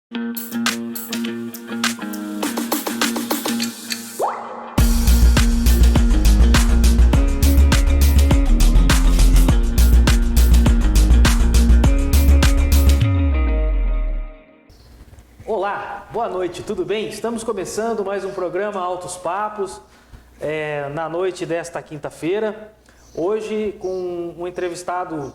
Olá, boa noite, tudo bem? Estamos começando mais um programa Altos Papos, na noite desta quinta-feira. Hoje com um entrevistado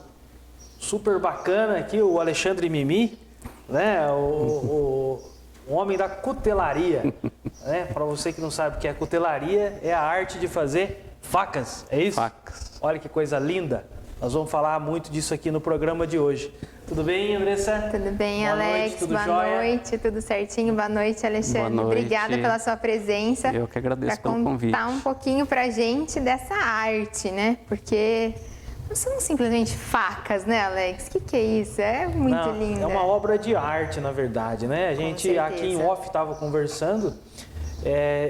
super bacana aqui, o Alexandre Mimi, né? O homem da cutelaria. Né? Para você que não sabe o que é cutelaria, é a arte de fazer facas, é isso? Facas. Olha que coisa linda. Nós vamos falar muito disso aqui no programa de hoje. Tudo bem, Andressa? Tudo bem, Boa Alex? noite, tudo boa jóia? noite, tudo certinho. Boa noite, Alexandre. Boa noite. Obrigada pela sua presença. Eu que agradeço pelo convite. Para contar um pouquinho pra gente dessa arte, né? Porque não são simplesmente facas, né, Alex? O que é isso? É muito Não, linda. É uma obra de arte, na verdade, né? A gente aqui em off estava conversando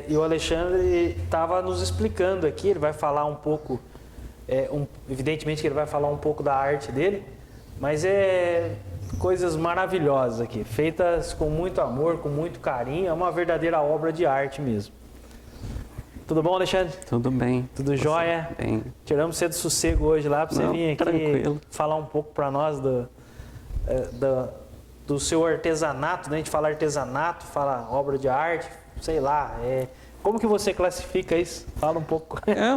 e o Alexandre estava nos explicando aqui. Ele vai falar um pouco, evidentemente que ele vai falar um pouco da arte dele, mas coisas maravilhosas aqui, feitas com muito amor, com muito carinho. É uma verdadeira obra de arte mesmo. Tudo bom, Alexandre? Tudo bem. Tudo jóia? Bem. Tiramos você do sossego hoje lá para você vir aqui tranquilo. falar um pouco para nós do seu artesanato, né? A gente fala artesanato, fala obra de arte, sei lá. Como que você classifica isso? Fala um pouco. É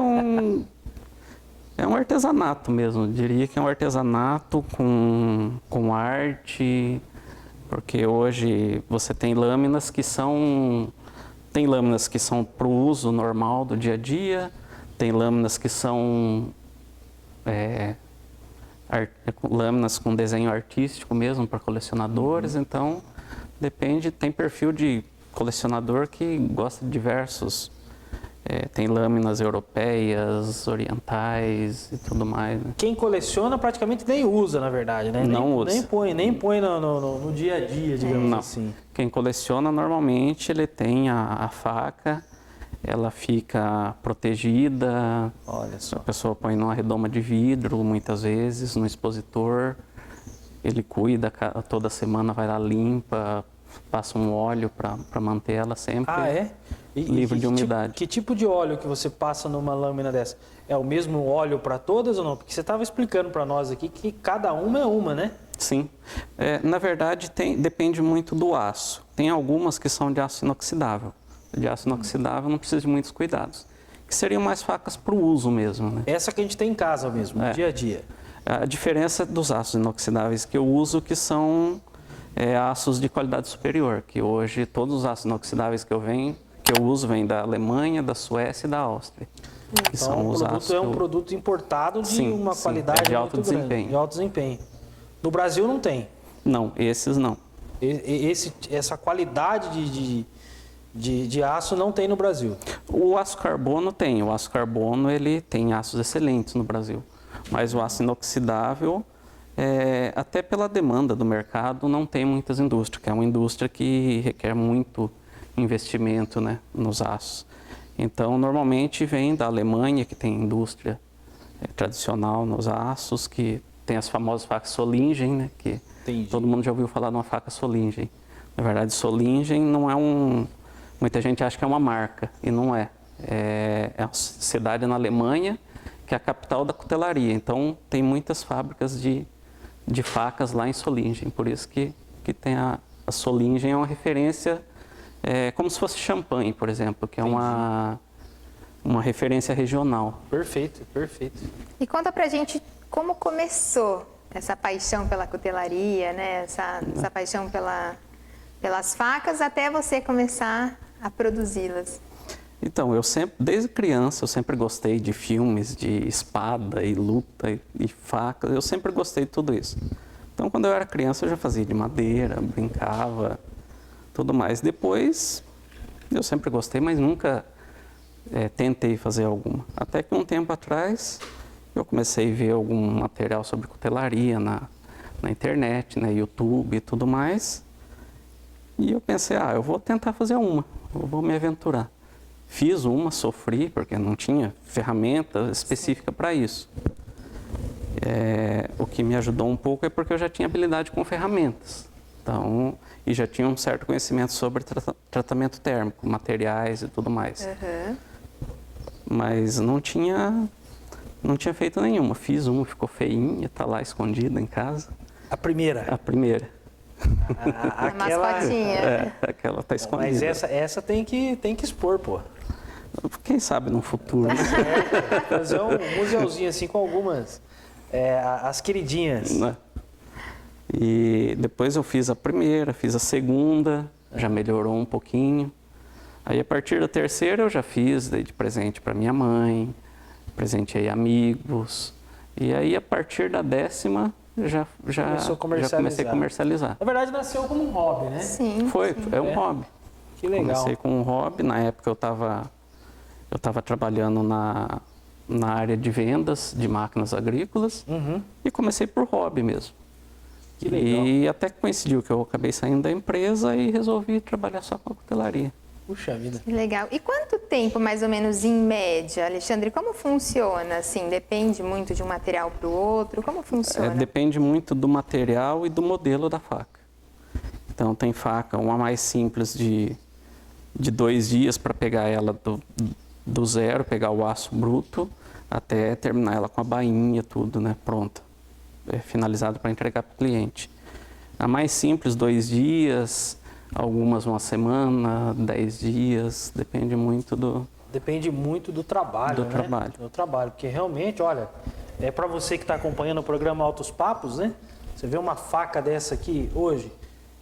um artesanato mesmo, eu diria que é um artesanato com arte, porque hoje você tem lâminas que são para o uso normal do dia a dia, tem lâminas que são lâminas com desenho artístico mesmo para colecionadores, então depende, tem perfil de colecionador que gosta de diversos. Tem lâminas europeias, orientais e tudo mais. Né? Quem coleciona praticamente nem usa, na verdade, né? Não usa. Nem põe no dia a dia, digamos assim. Quem coleciona, normalmente, ele tem a faca, ela fica protegida. Olha só. A pessoa põe numa redoma de vidro, muitas vezes, no expositor. Ele cuida, toda semana vai lá, limpa, passa um óleo para manter ela sempre. Ah, é? Livre de umidade. Que tipo de óleo que você passa numa lâmina dessa? É o mesmo óleo para todas ou não? Porque você estava explicando para nós aqui que cada uma é uma, né? Sim. Na verdade, depende muito do aço. Tem algumas que são de aço inoxidável. De aço inoxidável não precisa de muitos cuidados. Que seriam mais facas para o uso mesmo, né? Essa que a gente tem em casa mesmo, no dia a dia. A diferença dos aços inoxidáveis que eu uso que são aços de qualidade superior. Que hoje todos os aços inoxidáveis que eu uso vêm da Alemanha, da Suécia e da Áustria. Que são os aços é um produto importado de uma qualidade de alto muito desempenho. grande, de alto desempenho. No Brasil não tem. Não, esses não. Essa qualidade de aço não tem no Brasil. O aço carbono tem. O aço carbono ele tem aços excelentes no Brasil. Mas o aço inoxidável, até pela demanda do mercado, não tem muitas indústrias. Que é uma indústria que requer muito investimento, né, nos aços. Então, normalmente vem da Alemanha, que tem indústria tradicional nos aços, que tem as famosas facas Solingen, né, que todo mundo já ouviu falar de uma faca Solingen. Na verdade, Solingen não é muita gente acha que é uma marca, e não é. É uma cidade na Alemanha, que é a capital da cutelaria. Então, tem muitas fábricas de facas lá em Solingen. Por isso que tem a Solingen é uma referência. Como se fosse champanhe, por exemplo, que é uma referência regional. Perfeito, perfeito. E conta pra gente como começou essa paixão pela cutelaria, né? Essa paixão pelas facas, até você começar a produzi-las. Então, desde criança, eu sempre gostei de filmes de espada e luta e facas. Eu sempre gostei de tudo isso. Então, quando eu era criança, eu já fazia de madeira, brincava, tudo mais. Depois, eu sempre gostei, mas nunca tentei fazer alguma. Até que um tempo atrás, eu comecei a ver algum material sobre cutelaria na internet, no YouTube e tudo mais. E eu pensei, eu vou tentar fazer uma, eu vou me aventurar. Fiz uma, sofri, porque não tinha ferramenta específica para isso. O que me ajudou um pouco é porque eu já tinha habilidade com ferramentas. Então, e já tinha um certo conhecimento sobre tratamento térmico, materiais e tudo mais. Uhum. Mas não tinha feito nenhuma. Fiz uma, ficou feinha, tá lá escondida em casa. A primeira. A primeira. A mascotinha. Aquela tá escondida. Mas essa tem que expor, pô. Quem sabe no futuro, né? Fazer um museuzinho assim com algumas, as queridinhas. Né? E depois eu fiz a primeira, fiz a segunda, já melhorou um pouquinho. Aí a partir da terceira eu já fiz, dei de presente para minha mãe, presenteei amigos. E aí a partir da 10ª já comecei a comercializar. Na verdade nasceu como um hobby, né? Sim. É um hobby. Que legal. Comecei com um hobby, na época eu estava trabalhando na área de vendas de máquinas agrícolas e comecei por hobby mesmo. Que legal. E até que coincidiu que eu acabei saindo da empresa e resolvi trabalhar só com a cutelaria. Puxa vida. Que legal. E quanto tempo, mais ou menos, em média, Alexandre? Como funciona? Assim, depende muito de um material para o outro? Como funciona? Depende muito do material e do modelo da faca. Então, tem faca, uma mais simples de 2 dias para pegar ela do zero, pegar o aço bruto, até terminar ela com a bainha, tudo, né, pronta. Finalizado para entregar para o cliente. A mais simples, 2 dias, algumas uma semana, 10 dias, depende muito do... Depende muito do trabalho, do trabalho. Do trabalho, porque realmente, olha, para você que está acompanhando o programa Altos Papos, né? Você vê uma faca dessa aqui hoje,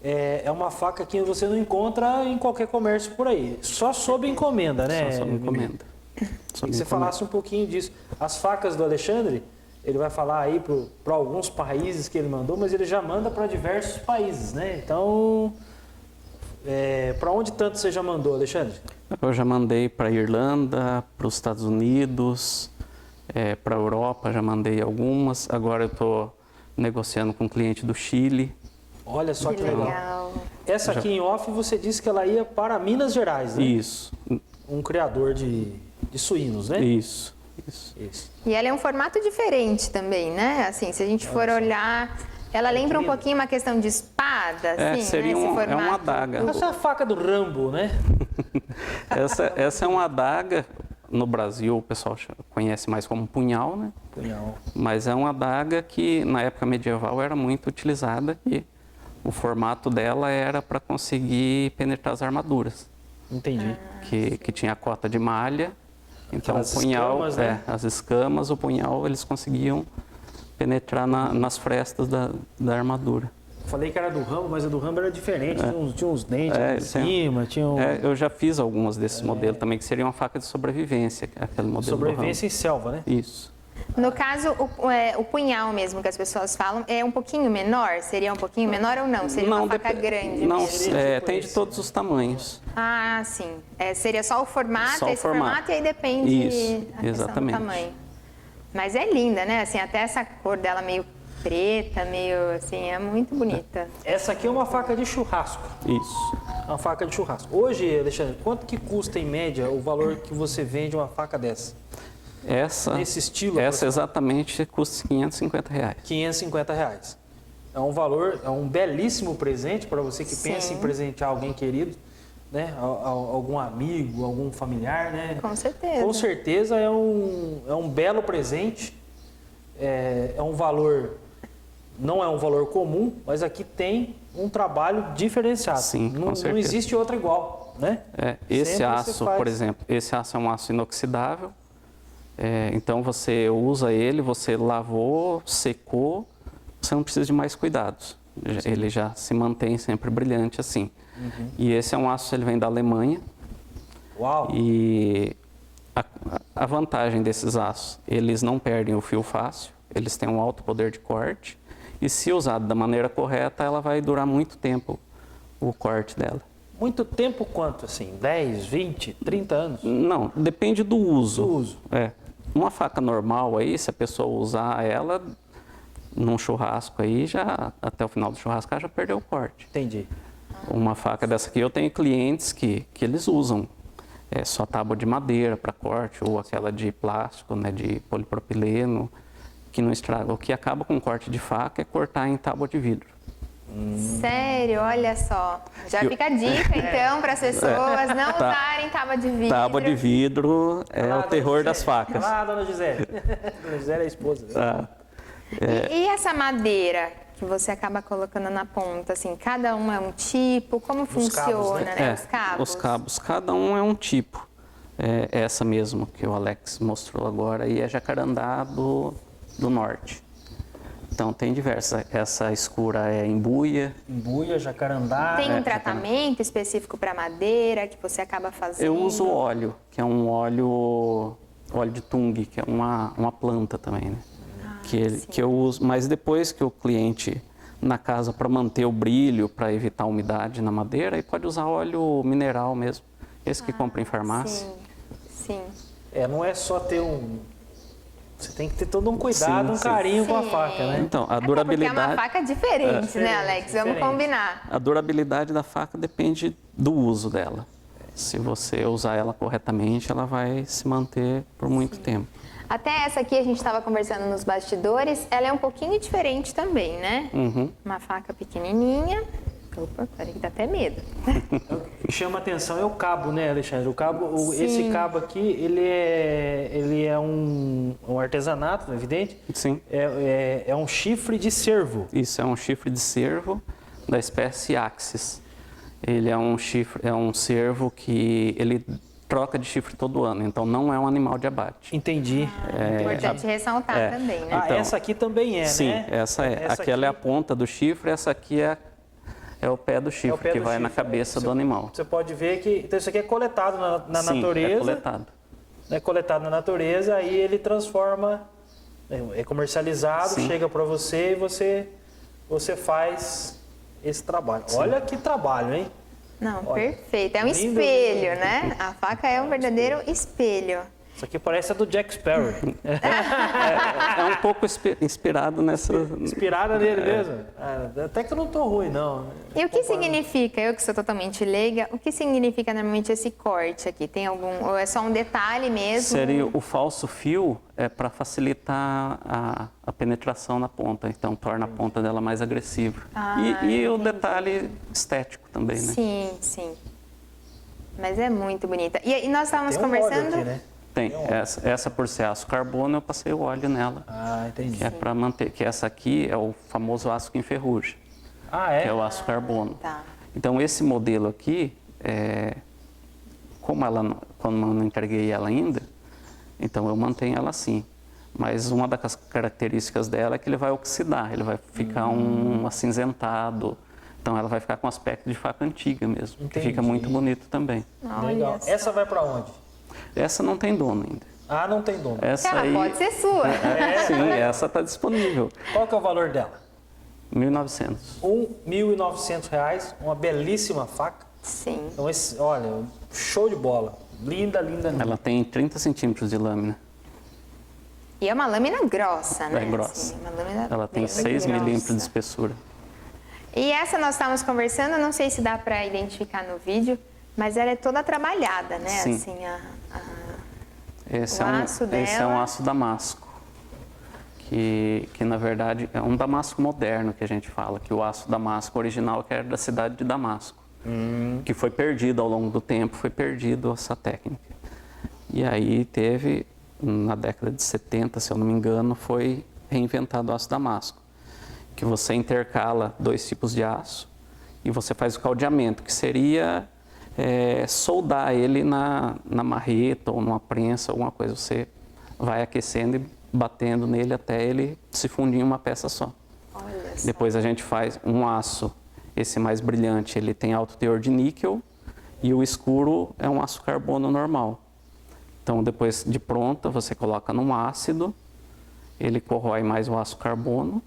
é uma faca que você não encontra em qualquer comércio por aí, só sob encomenda, né? Só sob encomenda. E você falasse um pouquinho disso. As facas do Alexandre, ele vai falar aí para alguns países que ele mandou, mas ele já manda para diversos países, né? Então, para onde tanto você já mandou, Alexandre? Eu já mandei para a Irlanda, para os Estados Unidos, para a Europa, já mandei algumas. Agora eu estou negociando com um cliente do Chile. Olha só que legal. legal. Essa aqui em off, você disse que ela ia para Minas Gerais, né? Isso. Um criador de suínos, né? Isso. E ela é um formato diferente também, né? Assim, se a gente for olhar, ela lembra um pouquinho uma questão de espada, assim, seria né? Esse é uma formato. adaga. Essa é a faca do Rambo, né? Essa é uma adaga. No Brasil, o pessoal conhece mais como punhal, né? Punhal. Mas é uma adaga que, na época medieval, era muito utilizada e o formato dela era para conseguir penetrar as armaduras. Entendi. Que tinha a cota de malha. Então, Aquelas o punhal, escamas, né? as escamas, o punhal, eles conseguiam penetrar nas frestas da armadura. Falei que era do Rambo, mas a do Rambo era diferente. Tinha uns dentes em cima, tinha eu já fiz algumas desses modelos também, que seria uma faca de sobrevivência, aquele modelo sobrevivência em selva, né? Isso. No caso, o punhal mesmo que as pessoas falam, é um pouquinho menor? Seria um pouquinho menor ou não? Seria uma faca grande Não, mesmo? tem de todos os tamanhos. Ah, sim. Seria só o formato, Só o formato, e aí depende Isso, a questão exatamente. do tamanho. Mas é linda, né? Assim, até essa cor dela meio preta, meio assim, é muito bonita. Essa aqui é uma faca de churrasco. Isso. Uma faca de churrasco. Hoje, Alexandre, quanto que custa em média o valor que você vende uma faca dessa? Nesse estilo? Essa exatamente custa R$550. R$550. É um valor, é um belíssimo presente para você que pensa em presentear alguém querido, né? Algum amigo, algum familiar, né? Com certeza. Com certeza é um belo presente. É um valor, não é um valor comum, mas aqui tem um trabalho diferenciado. Sim, com certeza. Não existe outra igual, né? Esse Sempre aço, por exemplo, esse aço é um aço inoxidável. Então você usa ele, você lavou, secou, você não precisa de mais cuidados. Ele já se mantém sempre brilhante assim. E esse é um aço, ele vem da Alemanha. Uau! E a vantagem desses aços, eles não perdem o fio fácil, eles têm um alto poder de corte. E se usado da maneira correta, ela vai durar muito tempo, o corte dela. Muito tempo quanto assim? 10, 20, 30 anos? Não, depende do uso. Do uso. Uma faca normal aí, se a pessoa usar ela num churrasco aí, já até o final do churrasco ela já perdeu o corte. Entendi. Uma faca dessa aqui, eu tenho clientes que eles usam só tábua de madeira para corte, ou aquela de plástico, né, de polipropileno, que não estraga. O que acaba com corte de faca é cortar em tábua de vidro. Sério, olha só. Já fica a dica, então, para as pessoas não usarem tábua de vidro. Tábua de vidro é o terror das facas. Ah, dona Gisele. Dona Gisele é a esposa. Tá. E essa madeira que você acaba colocando na ponta, assim, cada um é um tipo? Como funciona, cabos, né? Os cabos? Os cabos, cada um é um tipo. Essa mesmo que o Alex mostrou agora aí é jacarandá do norte. Então tem diversas. Essa escura é embuia. Embuia, jacarandá. Tem um tratamento específico para madeira que você acaba fazendo? Eu uso óleo, que é um óleo de tung, que é uma planta também, né? Que eu uso, mas depois que o cliente na casa para manter o brilho, para evitar a umidade na madeira, aí pode usar óleo mineral mesmo, esse que compra em farmácia. Sim. Não é só ter você tem que ter todo um cuidado, um carinho com a faca, né? Então, a Até durabilidade... porque é uma faca diferente, né, Alex? Vamos combinar. A durabilidade da faca depende do uso dela. Se você usar ela corretamente, ela vai se manter por muito tempo. Até essa aqui, a gente estava conversando nos bastidores, ela é um pouquinho diferente também, né? Uma faca pequenininha. Opa, peraí que dá até medo. O que chama atenção é o cabo, né, Alexandre? O cabo, esse cabo aqui, ele é um artesanato, evidente. Sim. É um chifre de cervo. Isso, é um chifre de cervo da espécie Axis. Ele é um cervo que ele troca de chifre todo ano, então não é um animal de abate. Entendi. É importante ressaltar também, né? Então, essa aqui também é, sim, né? essa é. Aquela é a ponta do chifre, essa aqui é o pé do chifre, que vai na cabeça do animal. Você pode ver que então isso aqui é coletado na Sim, natureza. é coletado. É coletado na natureza, aí ele transforma, é comercializado, Sim. chega para você e você faz esse trabalho. Sim. Olha que trabalho, hein? Não, Olha, perfeito. É um lindo, espelho, né? A faca é um verdadeiro espelho. Isso aqui parece a do Jack Sparrow. É um pouco inspirado nessa... Inspirada nele mesmo. Até que eu não tô ruim, não. E o que significa, eu que sou totalmente leiga, o que significa normalmente esse corte aqui? Tem algum, ou é só um detalhe mesmo? Seria o falso fio, para facilitar a penetração na ponta, então torna a ponta dela mais agressiva. E o detalhe estético também, né? Sim, sim. Mas é muito bonita. E nós estávamos Tem um óleo conversando... aqui, né? Tem, essa por ser aço carbono, eu passei o óleo nela. Entendi. Que é para manter, que essa aqui é o famoso aço que enferruja, É? que é o aço carbono. Tá. Então esse modelo aqui, como quando eu não entreguei ela ainda, então eu mantenho ela assim. Mas uma das características dela é que ele vai oxidar, ele vai ficar um acinzentado. Então ela vai ficar com aspecto de faca antiga mesmo, que fica muito bonito também. Legal. Só. Essa vai para onde? Essa não tem dono ainda. Não tem dono. Essa Ela aí, pode ser sua. sim, essa está disponível. Qual que é o valor dela? 1.900. R$1.900, uma belíssima faca. Sim. Então, olha, show de bola. Linda, linda, linda. Ela tem 30 centímetros de lâmina. E é uma lâmina grossa, né? É grossa. Assim, uma lâmina Ela tem bem 6 grossa. milímetros de espessura. E essa nós estávamos conversando, não sei se dá para identificar no vídeo, mas ela é toda trabalhada, né? Sim. Assim, Esse o é aço esse é um dela. aço damasco, que na verdade é um damasco moderno que a gente fala, que o aço damasco original que era da cidade de Damasco, que foi perdido ao longo do tempo, foi perdido essa técnica. E aí teve, na década de 70, se eu não me engano, foi reinventado o aço damasco, que você intercala 2 tipos de aço e você faz o caldeamento, que seria soldar ele na marreta ou numa prensa, alguma coisa. Você vai aquecendo e batendo nele até ele se fundir em uma peça só. Olha só. Depois a gente faz um aço, esse mais brilhante, ele tem alto teor de níquel e o escuro é um aço carbono normal. Então depois de pronta você coloca num ácido, ele corrói mais o aço carbono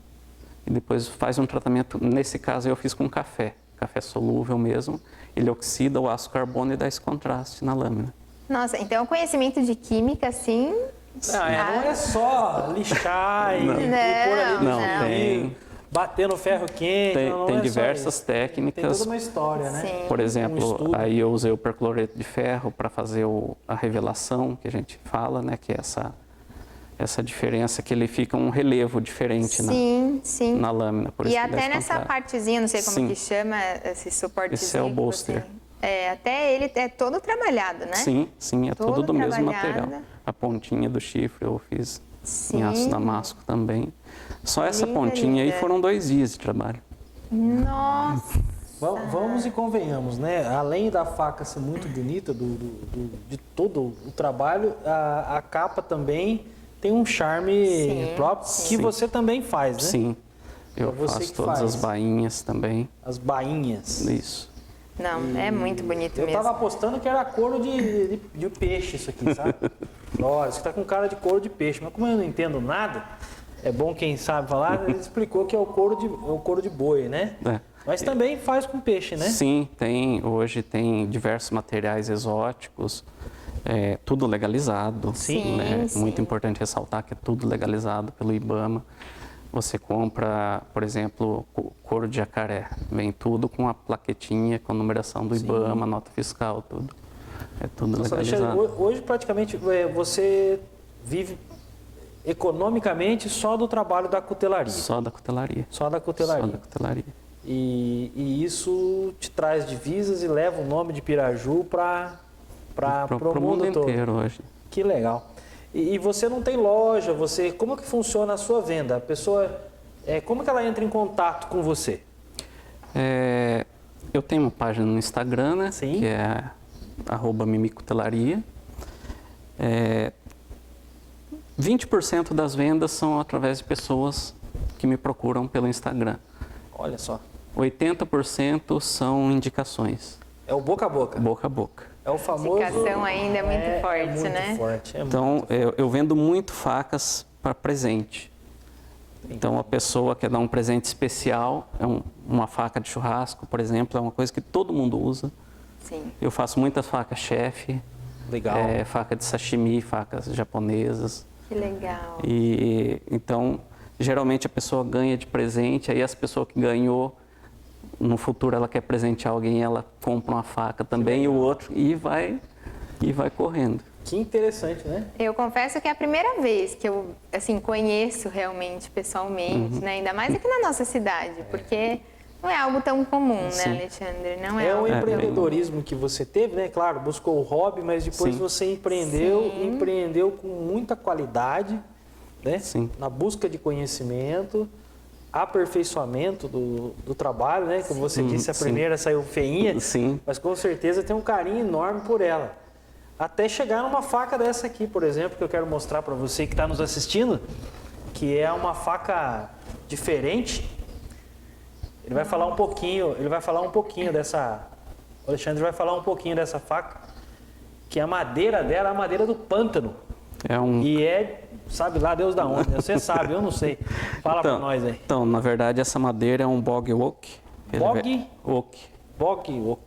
e depois faz um tratamento, nesse caso eu fiz com café solúvel mesmo, ele oxida o aço carbono e dá esse contraste na lâmina. Nossa, então o conhecimento de química, assim... Não é só lixar e pôr ali Não, no tem. bater no ferro quente. Tem é diversas só isso. técnicas. Tem toda uma história, né? Sim. Por exemplo, estudo. aí eu usei o percloreto de ferro para fazer a revelação que a gente fala, né? Que é Essa diferença que ele fica um relevo diferente sim. na lâmina. Por E isso que até desce nessa contrário. partezinha, não sei como Sim. que chama, esse suportezinho. Esse é o bolster. Até ele é todo trabalhado, né? Sim, é Todo tudo do mesmo trabalhado. material. A pontinha do chifre eu fiz Sim. em aço damasco também. Só essa Linda, pontinha aí linda. foram 2 dias de trabalho. Nossa! Vamos e convenhamos, né? Além da faca ser muito bonita, de todo o trabalho, a capa também tem um charme Sim, próprio que você também faz, né? Sim, eu É você faço que todas faz. as bainhas também. As bainhas. Isso. Não, é muito bonito Eu mesmo. tava apostando que era couro de peixe isso aqui, sabe? Olha, isso tá com cara de couro de peixe, mas como eu não entendo nada, é bom quem sabe falar, ele explicou que é o couro de boi, né? É. Mas também faz com peixe, né? Sim, hoje tem diversos materiais exóticos, tudo legalizado. Sim, né? sim. Muito importante ressaltar que é tudo legalizado pelo IBAMA. Você compra, por exemplo, couro de jacaré, vem tudo com a plaquetinha, com a numeração do IBAMA, nota fiscal, tudo. É tudo Nossa, legalizado. Alexandre, hoje praticamente você vive economicamente só do trabalho da cutelaria. Só da cutelaria. Só da cutelaria. Só da cutelaria. E isso te traz divisas e leva o nome de Piraju para Pro o mundo todo. inteiro hoje. Que legal. E você não tem loja, como que funciona a sua venda? A pessoa, como que ela entra em contato com você? Eu tenho uma página no Instagram, né? Sim. Que é @mimicutelaria. 20% das vendas são através de pessoas que me procuram pelo Instagram. Olha só. 80% são indicações, É o boca a boca. boca a boca. É o A famoso... indicação ainda é muito forte, é muito né? Forte, Então, eu vendo muito facas para presente. Então, a pessoa quer dar um presente especial, uma faca de churrasco, por exemplo, é uma coisa que todo mundo usa. Sim. Eu faço muitas facas chefe, Legal. faca de sashimi, facas japonesas. Que legal. E então, geralmente a pessoa ganha de presente, aí as pessoas que ganhou, no futuro ela quer presentear alguém, ela compra uma faca também e o outro e vai correndo. Que interessante, né? Eu confesso que é a primeira vez que eu assim conheço realmente pessoalmente, né? Ainda mais aqui na nossa cidade, porque não é algo tão comum, né, Sim. Alexandre? Não é, É o algo... empreendedorismo que você teve, né? Claro, buscou o hobby, mas depois Sim. você empreendeu com muita qualidade, né? Sim. Na busca de conhecimento, aperfeiçoamento do trabalho, né? Como você disse, a sim. primeira saiu feinha, Sim. mas com certeza tem um carinho enorme por ela. Até chegar numa faca dessa aqui, por exemplo, que eu quero mostrar para você que está nos assistindo, que é uma faca diferente. Ele vai falar um pouquinho dessa... O Alexandre vai falar um pouquinho dessa faca, que a madeira dela é a madeira do pântano. E sabe lá Deus da onde, né? Você sabe, eu não sei. Fala para nós aí. Então, na verdade, essa madeira é um bog oak. Bog? Oak. Bog oak.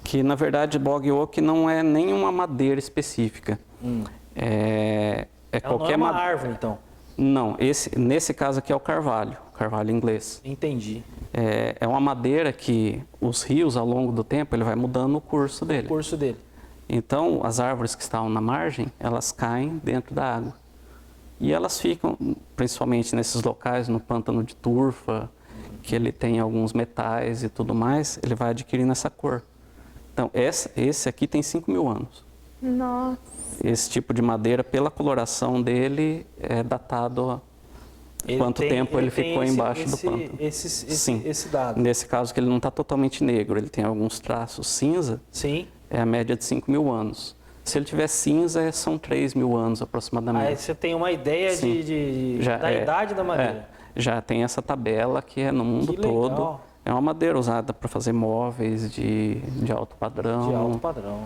Que, na verdade, bog oak não é nenhuma madeira específica. É qualquer uma madeira. árvore, então. Não, nesse caso aqui é o carvalho inglês. Entendi. É uma madeira que os rios, ao longo do tempo, ele vai mudando o curso dele. O curso dele. Então, as árvores que estavam na margem, elas caem dentro da água. E elas ficam, principalmente nesses locais, no pântano de turfa, que ele tem alguns metais e tudo mais, ele vai adquirindo essa cor. Então, esse aqui tem 5.000 anos. Nossa. Esse tipo de madeira, pela coloração dele, é datado quanto tempo ele ficou embaixo do pântano. Sim. Esse dado. Nesse caso, que ele não está totalmente negro, ele tem alguns traços cinza, Sim. é a média de 5.000 anos. Se ele tiver cinza, são 3.000 anos aproximadamente. Aí você tem uma ideia da idade da madeira. Já tem essa tabela que é no mundo Que legal. todo. É uma madeira usada para fazer móveis de alto padrão. De alto padrão.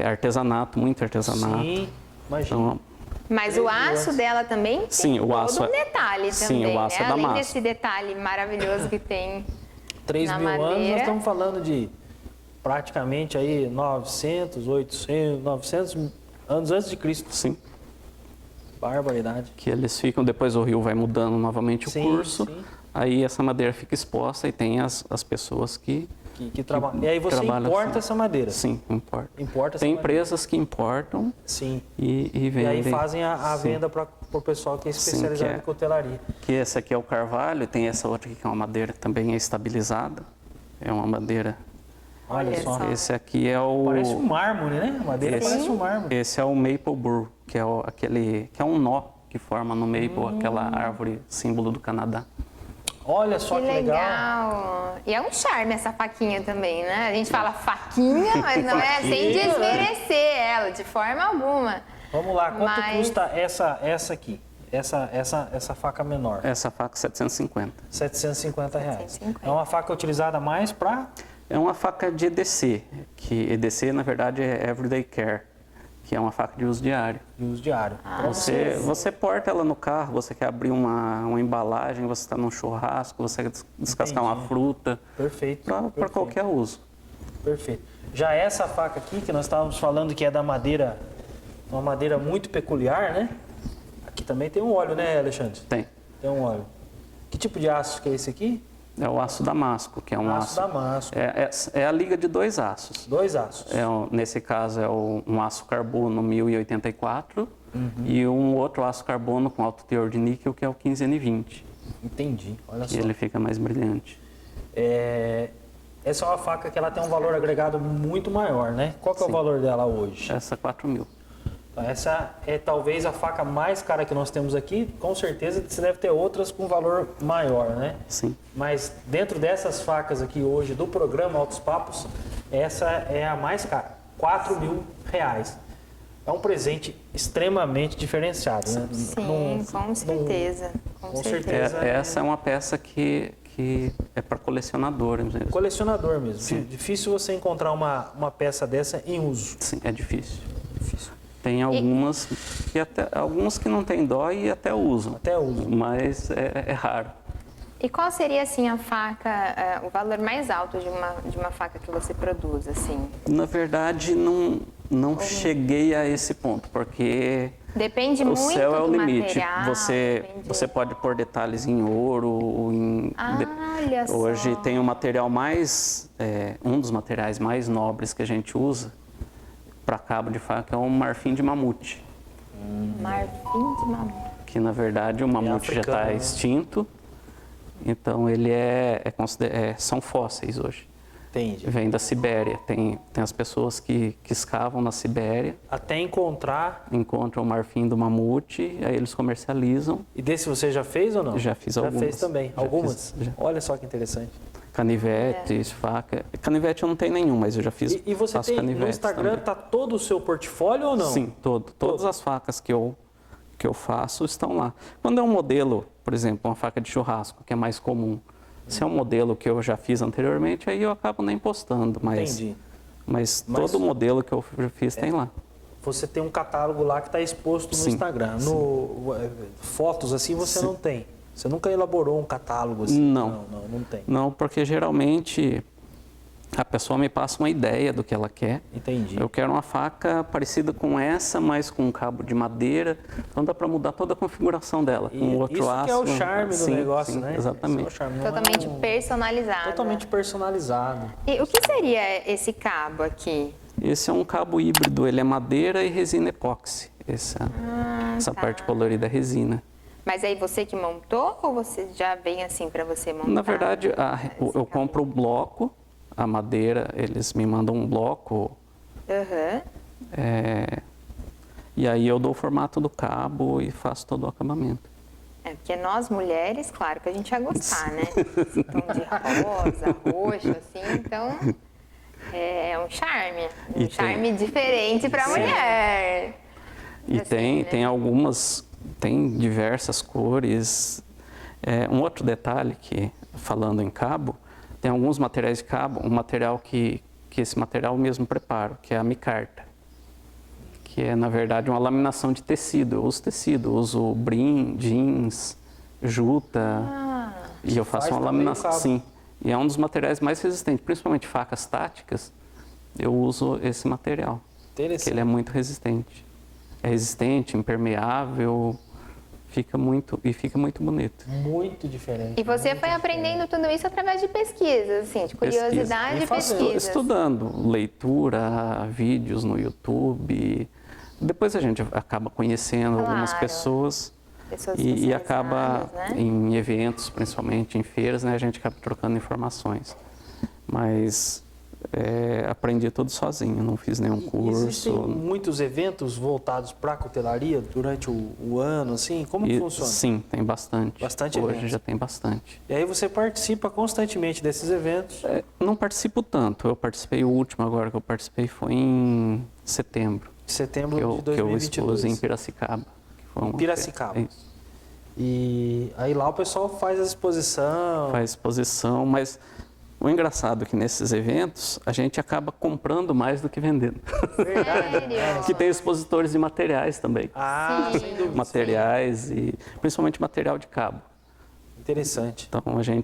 Artesanato, muito artesanato. Sim, imagina. Então, Mas o aço dela também tem Sim, o aço todo um é- detalhe sim, também, o aço né? é Além damasco. desse detalhe maravilhoso que tem 3.000 na anos, nós madeira. estamos falando de praticamente aí 900, 800, 900 anos antes de Cristo. sim, Barbaridade. que eles ficam, depois o rio vai mudando novamente o Sim, curso, sim. aí essa madeira fica exposta e tem as pessoas que Que trabalha. E aí você trabalham importa assim. essa madeira. Sim, importa. Importa essa Tem madeira. empresas que importam Sim. e E vendem. aí fazem a Sim. venda para o pessoal que é especializado em cutelaria. Que esse aqui é o carvalho, e tem essa outra aqui que é uma madeira que também é estabilizada. É uma madeira. Olha só. Esse aqui é o... Parece um mármore, né? A madeira parece um mármore. Esse é o maple burr, que é aquele que é um nó que forma no maple, aquela árvore símbolo do Canadá. Olha só que legal. legal. E é um charme essa faquinha também, né? A gente fala faquinha, mas não é sem desmerecer ela, de forma alguma. Vamos lá, quanto custa essa aqui? Essa faca menor? Essa faca 750. R$750. 750. É uma faca utilizada mais para... É uma faca de EDC, que EDC na verdade é Everyday Care, que é uma faca de uso diário. de uso diário. Você porta ela no carro, você quer abrir uma embalagem, você está num churrasco, você quer descascar uma fruta. Perfeito. Para qualquer uso. Perfeito. Já essa faca aqui, que nós estávamos falando que é da madeira, uma madeira muito peculiar, né? Aqui também tem um óleo, né, Alexandre? Tem. Tem um óleo. Que tipo de aço que é esse aqui? É o aço damasco, que é um Aço damasco. É a liga de dois aços. Dois aços. Nesse caso é um aço carbono 1084 e um outro aço carbono com alto teor de níquel, que é o 15N20. Entendi, olha só. E ele fica mais brilhante. Essa é uma faca que ela tem um valor agregado muito maior, né? Qual que é o valor dela hoje? Essa 4.000. Então, essa é talvez a faca mais cara que nós temos aqui. Com certeza você deve ter outras com valor maior, né? Sim. Mas dentro dessas facas aqui hoje do programa Altos Papos, essa é a mais cara, R$4.000. É um presente extremamente diferenciado, né? Sim, com certeza. Com certeza. Essa é uma peça que é para colecionador mesmo. Colecionador mesmo. Sim. Difícil você encontrar uma peça dessa em uso. Sim, é difícil. Tem algumas alguns que não tem dó e até usam. Até usam. Mas é raro. E qual seria, assim, a faca, o valor mais alto de uma faca que você produz, assim? Na verdade, não cheguei a esse ponto, porque Depende o muito céu é o do limite. material, Você pode pôr detalhes em ouro. Olha só. Hoje tem um material um dos materiais mais nobres que a gente usa para cabo de faca é um marfim de mamute. Marfim de mamute. Que na verdade o mamute já está africano, né? extinto, então ele são fósseis hoje. Entendi. Vem da Sibéria. Tem as pessoas que escavam na Sibéria, Até encontrar. encontram o marfim do mamute, aí eles comercializam. E desse você já fez ou não? Já fiz algumas. Já fez também. Já Algumas? fiz, já. Olha só que interessante. Canivetes, faca. Canivete eu não tenho nenhum, mas eu já fiz. E você faço tem no canivetes Instagram, também. tá todo o seu portfólio ou não? Sim, todas as facas que eu faço estão lá. Quando é um modelo, por exemplo, uma faca de churrasco, que é mais comum, se é um modelo que eu já fiz anteriormente, aí eu acabo nem postando. Entendi. Mas todo modelo que eu já fiz tem lá. Você tem um catálogo lá que está exposto no Sim, Instagram. Fotos assim você não tem. Você nunca elaborou um catálogo assim? Não. Não tem. Não, porque geralmente a pessoa me passa uma ideia do que ela quer. Entendi. Eu quero uma faca parecida com essa, mas com um cabo de madeira. Então dá para mudar toda a configuração dela. Com outro isso aço. que é o charme do negócio, sim, né? Exatamente. Esse é o charme. Não Totalmente personalizado. totalmente personalizado. E o que seria esse cabo aqui? Esse é um cabo híbrido, ele é madeira e resina epóxi. Essa parte colorida é resina. Mas aí você que montou ou você já vem assim para você montar? Na verdade, eu compro o bloco, a madeira, eles me mandam um bloco. Aham. E aí eu dou o formato do cabo e faço todo o acabamento. Porque nós mulheres, claro que a gente ia gostar, né? Esse tom de rosa, roxo, assim, então é um charme. Um charme diferente para a mulher. E Assim, tem algumas, tem diversas cores. Um outro detalhe que, falando em cabo, tem alguns materiais de cabo, um material que esse material mesmo preparo, que é a micarta, que é, na verdade, uma laminação de tecido. Eu uso tecido, uso brim, jeans, juta, e eu faço uma laminação, sim. E é um dos materiais mais resistentes, principalmente facas táticas, eu uso esse material, que ele é muito resistente. É resistente, impermeável, fica muito bonito. Muito diferente. E você foi aprendendo tudo isso através de pesquisas, assim, de curiosidade e pesquisa. Estudando, leitura, vídeos no YouTube. Depois a gente acaba conhecendo algumas pessoas. Pessoas e acaba especializadas, né? em eventos, principalmente em feiras, né, a gente acaba trocando informações. Mas aprendi tudo sozinho, não fiz nenhum curso. Existem muitos eventos voltados para a cutelaria durante o ano, assim? Como que funciona? Sim, tem bastante. Bastante Hoje eventos. já tem bastante. E aí você participa constantemente desses eventos? Não participo tanto. Eu participei, o último agora que eu participei foi em setembro. Setembro Que eu, de que eu 2022. expus em Piracicaba. Que foi uma Piracicaba. feira. Isso. E aí lá o pessoal faz a exposição. Faz exposição, mas o engraçado é que nesses eventos a gente acaba comprando mais do que vendendo. Sério? Que tem expositores de materiais também. Ah, Sim. sem dúvida. Materiais e principalmente material de cabo. Interessante. Então a tem eu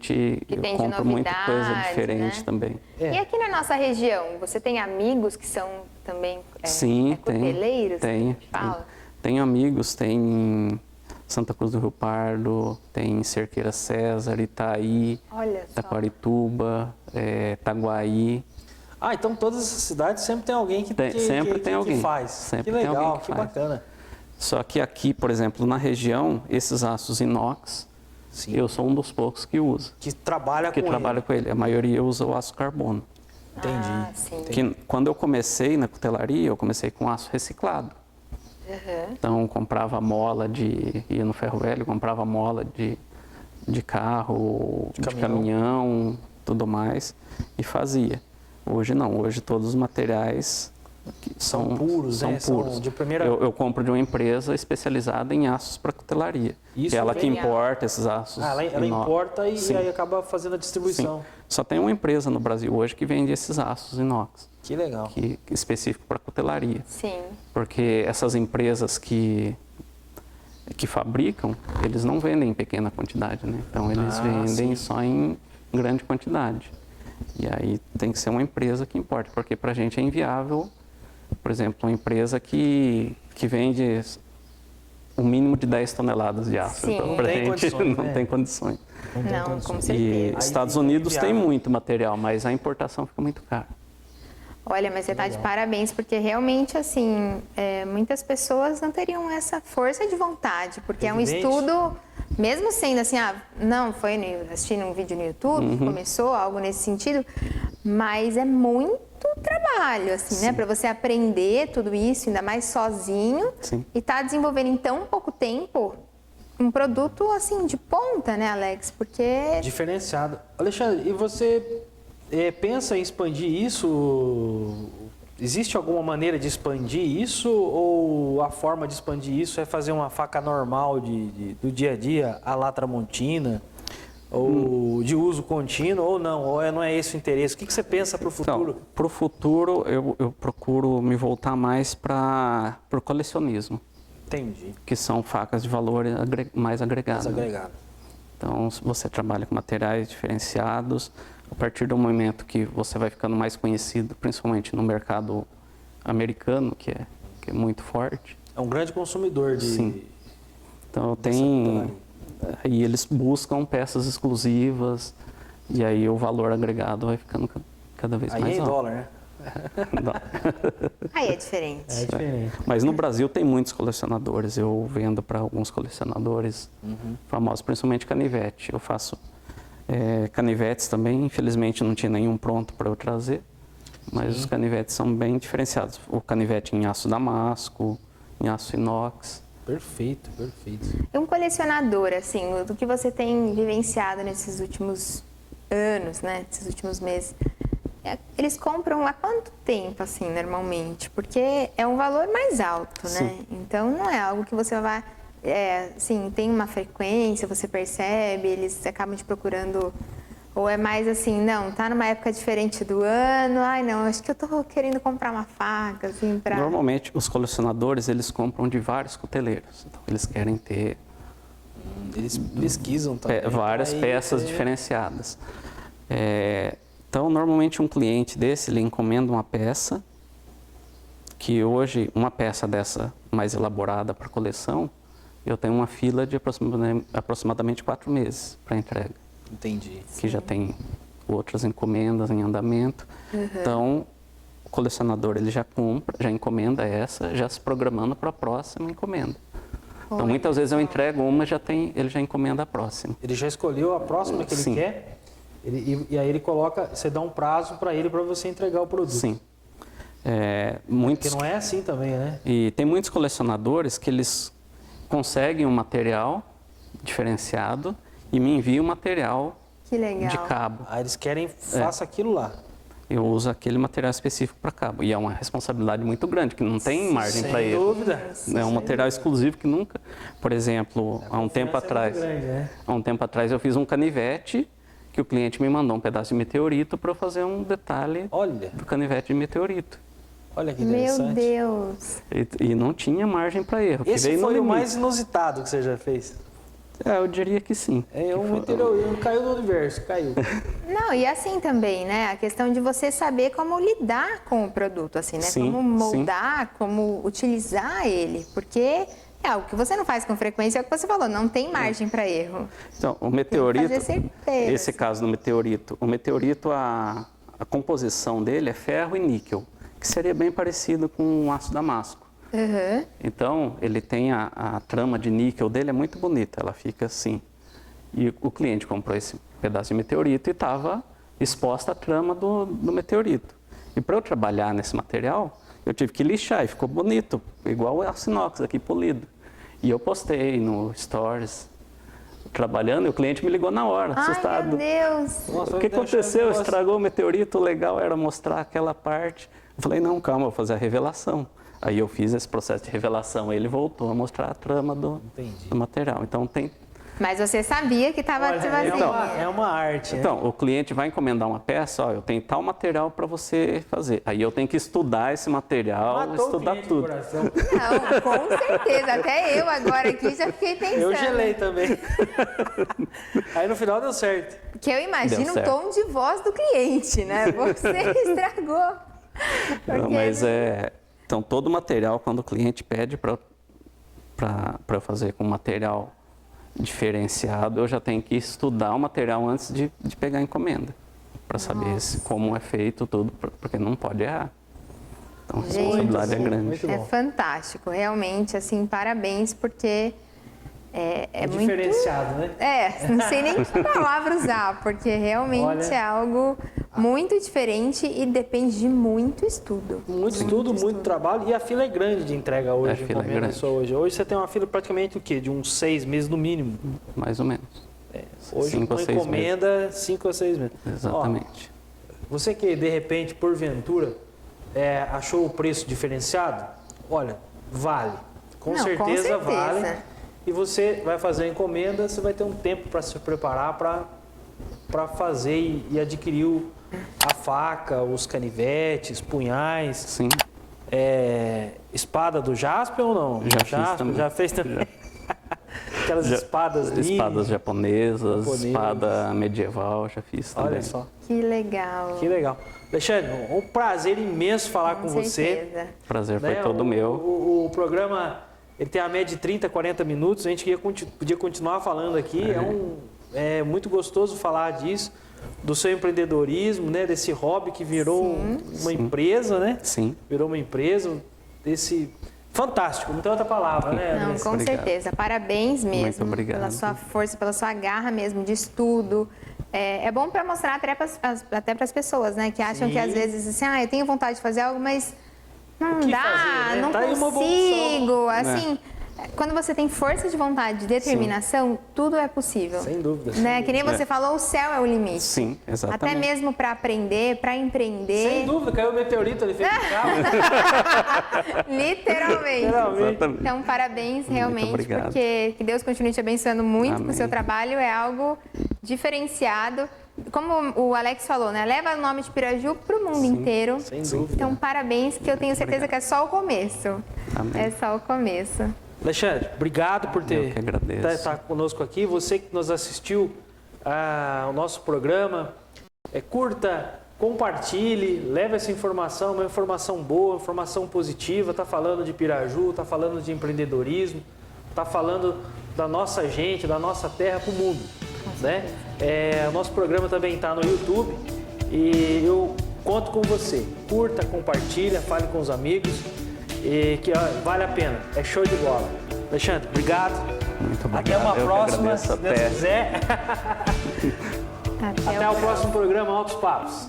de compro muita coisa novidade, diferente né? também. E aqui na nossa região, você tem amigos que são também Sim, coteleiros? tem. Que fala? Tenho amigos, tem em Santa Cruz do Rio Pardo, tem em Cerqueira César, Itaí, Olha só. Taquarituba, Itaguaí. Ah, então todas essas cidades sempre tem alguém que Sempre tem alguém. que faz. Sempre que tem legal, alguém que que faz. bacana. Só que aqui, por exemplo, na região, esses aços inox, Sim. eu sou um dos poucos que usa. Que trabalha Que com trabalha com ele. A maioria usa o aço carbono. Entendi. Ah, sim. Que, quando eu comecei na cutelaria, eu comecei com aço reciclado. Uhum. Então, comprava mola ia no ferro velho, comprava mola de carro, de caminhão, tudo mais, e fazia. Hoje não, hoje todos os materiais São puros, são né? puros. São de primeira... Eu compro de uma empresa especializada em aços para cutelaria. Isso Que é ela é que legal. importa esses aços. ela importa e Sim. aí acaba fazendo a distribuição. Sim. Só tem uma empresa no Brasil hoje que vende esses aços inox, Que legal. que é específico para cutelaria. Sim. Porque essas empresas que fabricam, eles não vendem em pequena quantidade, né? Então eles vendem só em grande quantidade. E aí tem que ser uma empresa que importa, porque para a gente é inviável, por exemplo, uma empresa que vende um mínimo de 10 toneladas de aço. Sim. Então, Não para a tem gente condições, não né? tem condições. Não, com E certeza. Estados fica Unidos tem inviável. muito material, mas a importação fica muito cara. Olha, mas você está de parabéns, porque realmente, assim, muitas pessoas não teriam essa força de vontade, porque é um Evidente. estudo, mesmo sendo assim, não, foi assistindo um vídeo no YouTube, começou algo nesse sentido, mas é muito trabalho, assim, né? Para você aprender tudo isso, ainda mais sozinho, Sim. e tá desenvolvendo em tão pouco tempo um produto, assim, de ponta, né, Alex? Porque Diferenciado. Alexandre, e você pensa em expandir isso? Existe alguma maneira de expandir isso? Ou a forma de expandir isso é fazer uma faca normal do dia a dia, à la tramontina? Ou de uso contínuo? Ou não? Ou não é esse o interesse? O que você pensa para o futuro? Então, para o futuro, eu procuro me voltar mais para o colecionismo, Entendi. que são facas de valor mais agregado. Mais né? agregado. Então, se você trabalha com materiais diferenciados, a partir do momento que você vai ficando mais conhecido, principalmente no mercado americano, que é muito forte. É um grande consumidor de... Sim. Então, cutelaria. aí eles buscam peças exclusivas, e aí o valor agregado vai ficando cada vez Aí mais é em alto. dólar, né? aí é diferente. É diferente. Mas no Brasil tem muitos colecionadores. Eu vendo para alguns colecionadores famosos, principalmente canivete. Eu faço canivetes também. Infelizmente não tinha nenhum pronto para eu trazer, mas os canivetes são bem diferenciados. O canivete em aço damasco, em aço inox. Perfeito, perfeito. E um colecionador, assim, do que você tem vivenciado nesses últimos anos, né? Nesses últimos meses, eles compram há quanto tempo, assim, normalmente? Porque é um valor mais alto, né? Então, não é algo que você vai... assim, tem uma frequência, você percebe, eles acabam te procurando... Ou é mais assim, não, tá numa época diferente do ano, ai não, acho que eu tô querendo comprar uma faca, assim, pra... Normalmente, os colecionadores, eles compram de vários cuteleiros. Então, eles querem ter Eles pesquisam também. várias Aí, peças diferenciadas. Então, normalmente, um cliente desse, ele encomenda uma peça, que hoje, uma peça dessa mais elaborada para coleção, eu tenho uma fila de aproximadamente 4 meses para entrega. Entendi. Que já tem outras encomendas em andamento. Então, o colecionador ele já compra, já encomenda essa, já se programando para a próxima encomenda. Então, muitas vezes eu entrego uma, ele já encomenda a próxima. Ele já escolheu a próxima que ele Sim. quer, e aí ele coloca, você dá um prazo para ele para você entregar o produto. Sim. Porque não é assim também, né? E tem muitos colecionadores que eles conseguem um material diferenciado e me enviam um material Que legal. de cabo. Aí eles querem, faça aquilo lá. Eu uso aquele material específico para cabo. E é uma responsabilidade muito grande, que não tem margem para Sem erro. dúvida. É um material exclusivo que nunca... Por exemplo, há um tempo confiança é muito atrás... grande, né? Há um tempo atrás eu fiz um canivete que o cliente me mandou um pedaço de meteorito para eu fazer um detalhe Olha, do canivete de meteorito. olha que Meu interessante. Deus. E não tinha margem para erro. que Esse veio no foi o limite. mais inusitado que você já fez. Eu diria que sim. É um meteorito, caiu no universo, caiu. Não, e assim também, né? A questão de você saber como lidar com o produto, assim, né? Sim, Como moldar, como utilizar ele. Porque é algo que você não faz com frequência, é o que você falou, não tem margem para erro. Então, o meteorito, fazer certeza. esse caso do meteorito, o meteorito, a composição dele é ferro e níquel, que seria bem parecido com o aço damasco. Uhum. Então, ele tem a trama de níquel dele, é muito bonita, ela fica assim. E o cliente comprou esse pedaço de meteorito e estava exposta a trama do meteorito. E para eu trabalhar nesse material, eu tive que lixar e ficou bonito, igual o aço inox aqui polido. E eu postei no Stories, trabalhando, e o cliente me ligou na hora, Ai, assustado. meu Deus. Nossa, O que vai deixar aconteceu? negócio- Estragou o meteorito, o legal era mostrar aquela parte. Eu falei, não, calma, eu vou fazer a revelação. Aí eu fiz esse processo de revelação, ele voltou a mostrar a trama do material. Então tem... Mas você sabia que estava Olha, vazio. é uma arte, né? Então, o cliente vai encomendar uma peça, ó, eu tenho tal material para você fazer. Aí eu tenho que estudar esse material, Matou o estudar cliente do tudo. coração. Não, com certeza. Até eu agora aqui já fiquei pensando. Eu gelei também. Aí no final deu certo. Que eu imagino Deu o certo. tom de voz do cliente, né? Você estragou. Não, Porque- mas então, todo material, quando o cliente pede para eu fazer com material diferenciado, eu já tenho que estudar o material antes de pegar a encomenda, para saber como é feito tudo, porque não pode errar. Então, a Gente, responsabilidade é grande. muito É bom. fantástico, realmente, assim, parabéns, porque é muito... Diferenciado, né? Não sei nem que palavra usar, porque realmente Olha. é algo muito diferente e depende de muito estudo. Muito estudo, muito trabalho. E a fila é grande de entrega hoje. A fila é encomenda grande. só hoje. Hoje você tem uma fila praticamente o quê? De uns 6 meses no mínimo. Mais ou menos. Hoje 5 uma a 6 encomenda, 5 a 6 meses. Exatamente. Ó, você que de repente, porventura, achou o preço diferenciado, olha, vale. Com Não, com certeza certeza. vale. E você vai fazer a encomenda, você vai ter um tempo para se preparar para fazer e adquirir a faca, os canivetes, punhais, Sim. espada do Jasper ou não? Já fiz Jasper, também. já fez também. Aquelas espadas lindas. Espadas japonesas, Japonesas. espada medieval, já fiz também. Olha só, Que legal. que legal. Alexandre, um prazer imenso falar com você. certeza. Prazer foi Né? todo meu. O programa ele tem a média de 30, 40 minutos. A gente podia continuar falando aqui. É muito gostoso falar disso, do seu empreendedorismo, né? Desse hobby que virou uma empresa, né? Sim. Virou uma empresa. Desse fantástico, não tem outra palavra, né? Não, Andressa? com Obrigado. certeza. Parabéns mesmo Muito obrigado. pela sua força, pela sua garra mesmo de estudo. É bom para mostrar até para as pessoas, né? Que acham Sim. que às vezes assim, eu tenho vontade de fazer algo, mas não O que dá, fazer, né? não Tá aí uma boa consigo. Assim, quando você tem força de vontade, de determinação, tudo é possível. Sem dúvida. Né? Que nem você falou, o céu é o limite. Sim, exatamente. Até mesmo para aprender, para empreender. Sem dúvida, caiu o meteorito, ele fez o carro. Literalmente. Literalmente. Exatamente. Então, parabéns realmente, obrigado. porque que Deus continue te abençoando muito com o Amém. seu trabalho, é algo diferenciado. Como o Alex falou, né? Leva o nome de Piraju para o mundo inteiro. Sem dúvida. Então, parabéns, que eu tenho certeza que é só o começo. Amém. É só o começo. Alexandre, obrigado por ter Eu que agradeço. estar conosco aqui. Você que nos assistiu ao nosso programa, curta, compartilhe, leve essa informação, uma informação boa, informação positiva. Está falando de Piraju, está falando de empreendedorismo, está falando da nossa gente, da nossa terra para o mundo. Né? O nosso programa também está no YouTube e eu conto com você. Curta, compartilha, fale com os amigos. E que vale a pena, é show de bola. Alexandre, obrigado. Muito obrigado. Até uma Eu que próxima, agradeço. se Deus quiser. Até Até o próximo programa Altos Papos.